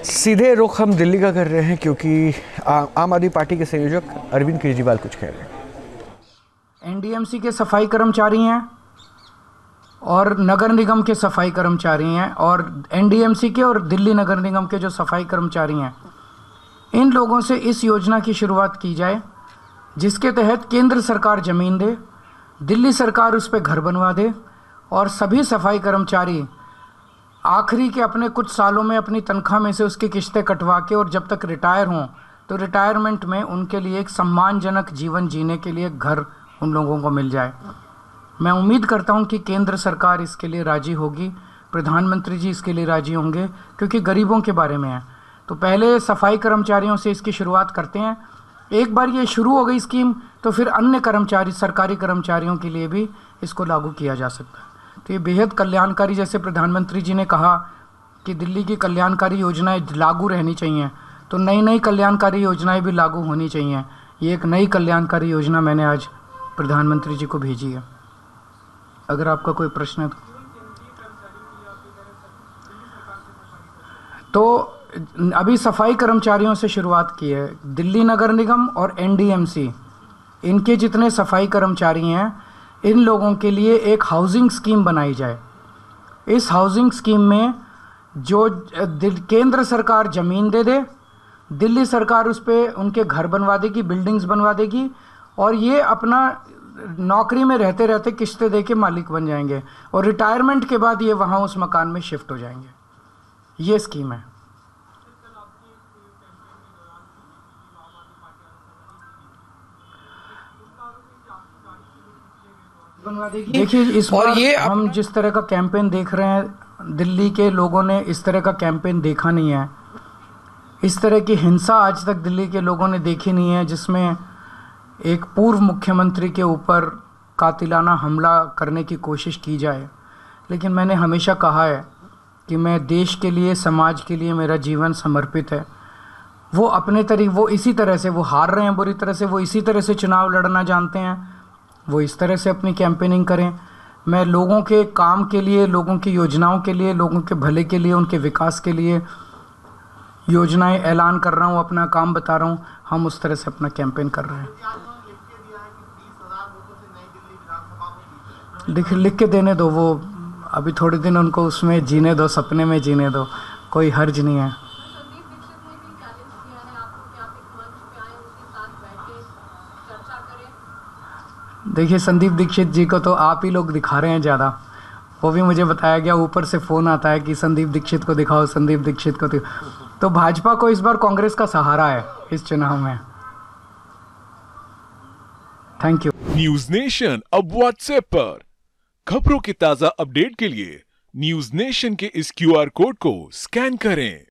सीधे रुख हम दिल्ली का कर रहे हैं क्योंकि आम आदमी पार्टी के संयोजक अरविंद केजरीवाल कुछ कह रहे हैं। एनडीएमसी के सफाई कर्मचारी हैं और नगर निगम के सफाई कर्मचारी हैं और एनडीएमसी के और दिल्ली नगर निगम के जो सफाई कर्मचारी हैं, इन लोगों से इस योजना की शुरुआत की जाए जिसके तहत केंद्र सरकार ज़मीन दे, दिल्ली सरकार उस पर घर बनवा दे और सभी सफाई कर्मचारी आखिरी के अपने कुछ सालों में अपनी तनख्वाह में से उसकी किश्तें कटवा के और जब तक रिटायर हों तो रिटायरमेंट में उनके लिए एक सम्मानजनक जीवन जीने के लिए घर उन लोगों को मिल जाए। मैं उम्मीद करता हूं कि केंद्र सरकार इसके लिए राज़ी होगी, प्रधानमंत्री जी इसके लिए राज़ी होंगे क्योंकि गरीबों के बारे में है। तो पहले सफाई कर्मचारियों से इसकी शुरुआत करते हैं। एक बार ये शुरू हो गई स्कीम तो फिर अन्य कर्मचारी, सरकारी कर्मचारियों के लिए भी इसको लागू किया जा सकता है। तो ये बेहद कल्याणकारी, जैसे प्रधानमंत्री जी ने कहा कि दिल्ली की कल्याणकारी योजनाएं लागू रहनी चाहिए, तो नई नई कल्याणकारी योजनाएं भी लागू होनी चाहिए। ये एक नई कल्याणकारी योजना मैंने आज प्रधानमंत्री जी को भेजी है। अगर आपका कोई प्रश्न है तो अभी सफाई कर्मचारियों से शुरुआत की है। दिल्ली नगर निगम और एनडीएमसी, इनके जितने सफाई कर्मचारी हैं, इन लोगों के लिए एक हाउसिंग स्कीम बनाई जाए। इस हाउसिंग स्कीम में जो केंद्र सरकार ज़मीन दे दे, दिल्ली सरकार उस पर उनके घर बनवा देगी, बिल्डिंग्स बनवा देगी और ये अपना नौकरी में रहते रहते किश्तें दे के मालिक बन जाएंगे और रिटायरमेंट के बाद ये वहाँ उस मकान में शिफ्ट हो जाएंगे। ये स्कीम है। देखिए, इस बार ये हम जिस तरह का कैंपेन देख रहे हैं, दिल्ली के लोगों ने इस तरह का कैंपेन देखा नहीं है। इस तरह की हिंसा आज तक दिल्ली के लोगों ने देखी नहीं है जिसमें एक पूर्व मुख्यमंत्री के ऊपर कातिलाना हमला करने की कोशिश की जाए। लेकिन मैंने हमेशा कहा है कि मैं देश के लिए, समाज के लिए मेरा जीवन समर्पित है। वो अपने वो इसी तरह से वो हार रहे हैं बुरी तरह से, वो इसी तरह से चुनाव लड़ना जानते हैं, वो इस तरह से अपनी कैंपेनिंग करें। मैं लोगों के काम के लिए, लोगों की योजनाओं के लिए, लोगों के भले के लिए, उनके विकास के लिए योजनाएं ऐलान कर रहा हूं, अपना काम बता रहा हूं। हम उस तरह से अपना कैंपेन कर रहे हैं। लिख के देने दो, वो अभी थोड़े दिन उनको उसमें जीने दो, सपने में जीने दो, कोई हर्ज नहीं है। देखिए, संदीप दीक्षित जी को तो आप ही लोग दिखा रहे हैं ज़्यादा। वो भी मुझे बताया गया, ऊपर से फ़ोन आता है कि संदीप दीक्षित को दिखाओ, संदीप दीक्षित को दिखाओ। तो भाजपा को इस बार कांग्रेस का सहारा है इस चुनाव में। Thank you. न्यूज नेशन अब व्हाट्सएप पर खबरों के ताज़ा अपडेट के लिए न्यूज नेशन के इस QR कोड को स्कैन करें।